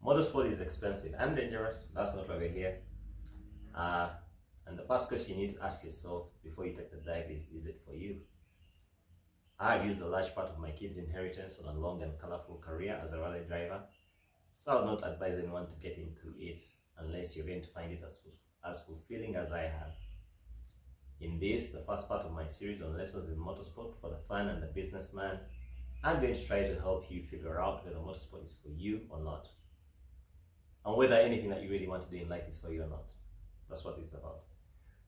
Motorsport is expensive and dangerous. That's not why we're here. And the first question you need to ask yourself before you take the dive is it for you? I've used a large part of my kids' inheritance on a long and colorful career as a rally driver, so I would not advise anyone to get into it unless you're going to find it as fulfilling as I have. In this, the first part of my series on lessons in motorsport for the fan and the businessman, I'm going to try to help you figure out whether motorsport is for you or not, and whether anything that you really want to do in life is for you or not. That's what it's about.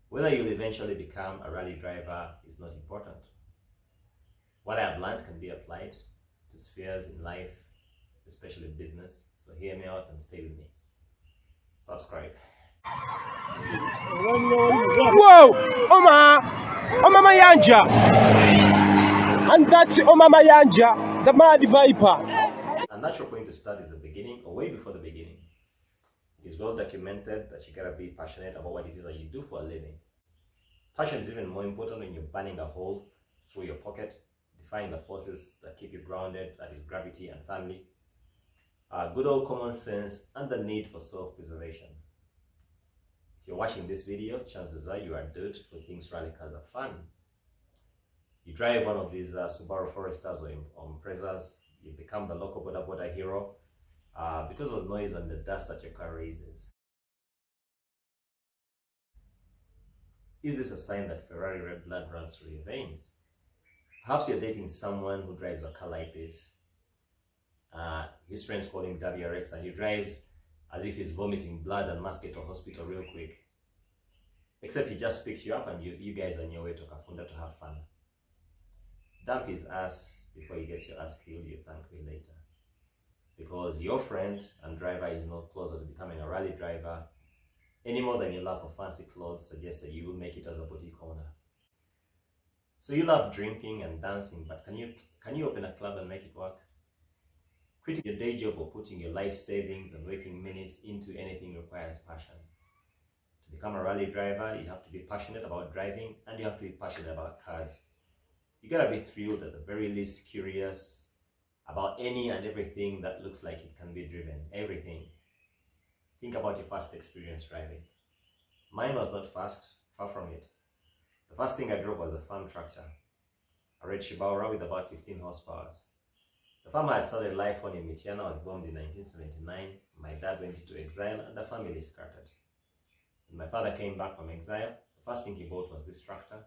Whether you'll eventually become a rally driver is not important. What I have learned can be applied to spheres in life, especially business. So hear me out and stay with me. Subscribe. Whoa! Oma Mayanja! And that's Oma Mayanja, the Mad Viper. A natural point to start is the beginning, or way before the beginning. It is well documented that you gotta be passionate about what it is that you do for a living. Passion is even more important when you're burning a hole through your pocket, defying the forces that keep you grounded, that is gravity and family, good old common sense, and the need for self-preservation. If you're watching this video, chances are you are a dude who thinks rally cars are fun. You drive one of these Subaru Foresters or Imprezas, you become the local border hero because of the noise and the dust that your car raises. Is this a sign that Ferrari red blood runs through your veins? Perhaps you're dating someone who drives a car like this. His friends call him WRX, and he drives as if he's vomiting blood and must get to a hospital real quick. Except he just picks you up and you guys are on your way to Kafunda to have fun. Dump his ass before he gets your ass killed, you thank me later. Because your friend and driver is not closer to becoming a rally driver any more than your love for fancy clothes suggests that you will make it as a boutique owner. So you love drinking and dancing, but can you open a club and make it work? Quitting your day job or putting your life savings and waking minutes into anything requires passion. To become a rally driver, you have to be passionate about driving and you have to be passionate about cars. You gotta be thrilled, at the very least curious about any and everything that looks like it can be driven. Everything. Think about your first experience driving. Mine was not fast, far from it. The first thing I drove was a farm tractor, a red Shibaura with about 15 horsepower. The farm I had started life on in Mityana was bombed in 1979. My dad went into exile and the family scattered. When my father came back from exile, the first thing he bought was this tractor.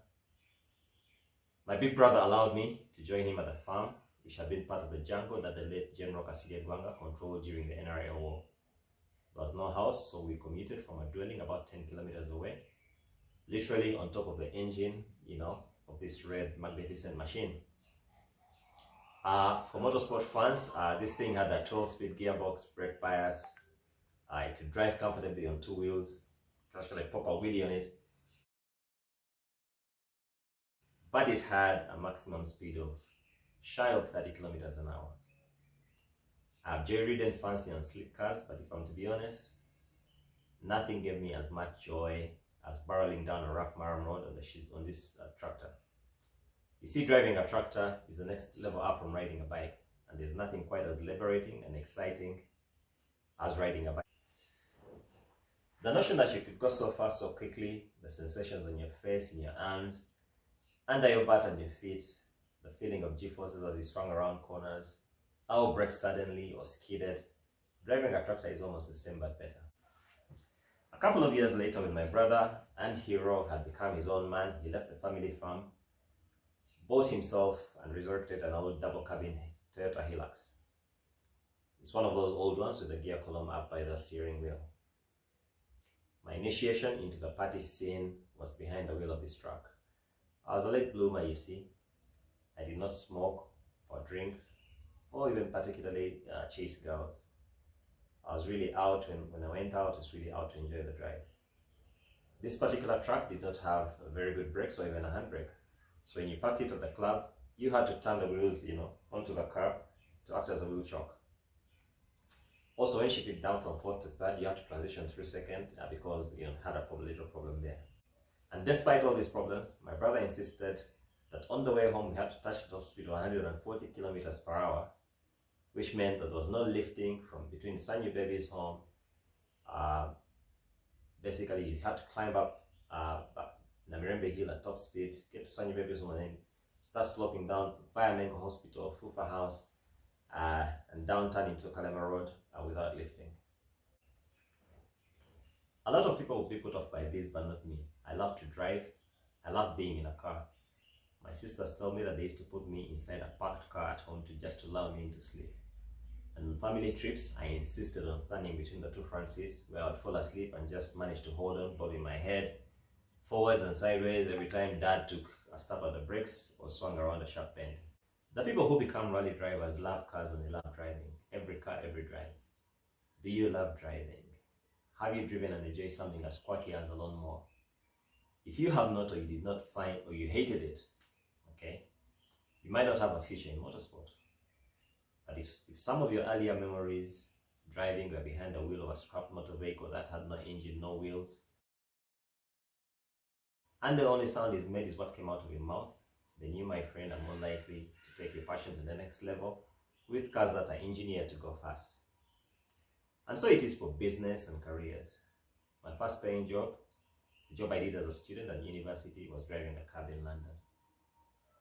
My big brother allowed me to join him at the farm, which had been part of the jungle that the late General Kasile Gwanga controlled during the NRA war. There was no house, so we commuted from a dwelling about 10 kilometers away, literally on top of the engine, of this red magnificent machine. For motorsport fans, this thing had a 12-speed gearbox, brake bias. It could drive comfortably on two wheels. You could actually pop a wheelie on it. But it had a maximum speed of shy of 30 kilometers an hour. I've J-ridden fancy and slick cars, but if I'm to be honest, nothing gave me as much joy as barreling down a rough Maram road on this tractor. You see, driving a tractor is the next level up from riding a bike, and there's nothing quite as liberating and exciting as riding a bike. The notion that you could go so fast so quickly, the sensations on your face, in your arms, under your butt and your feet, the feeling of G-forces as you swung around corners, how brake suddenly or skidded. Driving a tractor is almost the same but better. A couple of years later, when my brother and hero had become his own man, he left the family farm, bought himself and resurrected an old double-cabin Toyota Hilux. It's one of those old ones with the gear column up by the steering wheel. My initiation into the party scene was behind the wheel of this truck. I was a late bloomer, you see. I did not smoke or drink or even particularly chase girls. I was really out when I went out, it's really out to enjoy the drive. This particular truck did not have a very good brakes or even a handbrake. So when you parked it at the club, you had to turn the wheels, onto the car to act as a wheel chock. Also, when she picked down from fourth to third, you had to transition through second because had a little problem there. And despite all these problems, my brother insisted that on the way home we had to touch the top speed of 140 kilometers per hour, which meant that there was no lifting from between Sanyu Baby's home. Basically, you had to climb up Namirembe Hill at top speed, get to Sanyu Baby's home, and then start sloping down to Mengo Hospital, Fufa House, and downtown into Kalema Road without lifting. A lot of people will be put off by this, but not me. I love to drive. I love being in a car. My sisters told me that they used to put me inside a parked car at home to just allow me to sleep. And on family trips, I insisted on standing between the two front seats where I would fall asleep and just manage to hold on, bobbing my head forwards and sideways every time Dad took a step at the brakes or swung around a sharp bend. The people who become rally drivers love cars and they love driving. Every car, every drive. Do you love driving? Have you driven and enjoyed something as quirky as a lawnmower? If you have not, or you did not find, or you hated it, okay, you might not have a future in motorsport. But if some of your earlier memories driving were behind the wheel of a scrap motor vehicle that had no engine, no wheels, and the only sound is made is what came out of your mouth, then you, my friend, are more likely to take your passion to the next level with cars that are engineered to go fast. And so it is for business and careers. My first paying job, the job I did as a student at university, was driving a cab in London.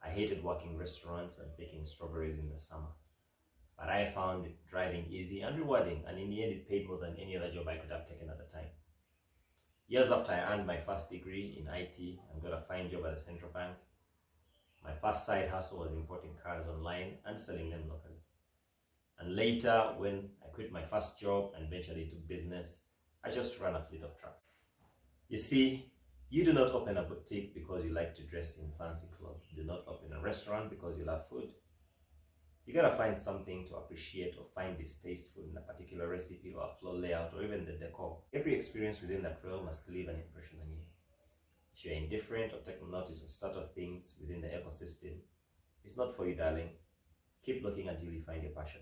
I hated working in restaurants and picking strawberries in the summer. But I found driving easy and rewarding, and in the end it paid more than any other job I could have taken at the time. Years after I earned my first degree in IT and got a fine job at the central bank, my first side hustle was importing cars online and selling them locally. And later, when I quit my first job and ventured into business, I just ran a fleet of trucks. You see, you do not open a boutique because you like to dress in fancy clothes. Do not open a restaurant because you love food. You gotta find something to appreciate or find distasteful in a particular recipe or a floor layout or even the decor. Every experience within that realm must leave an impression on you. If you're indifferent or take notice of subtle things within the ecosystem, it's not for you, darling. Keep looking until you find your passion.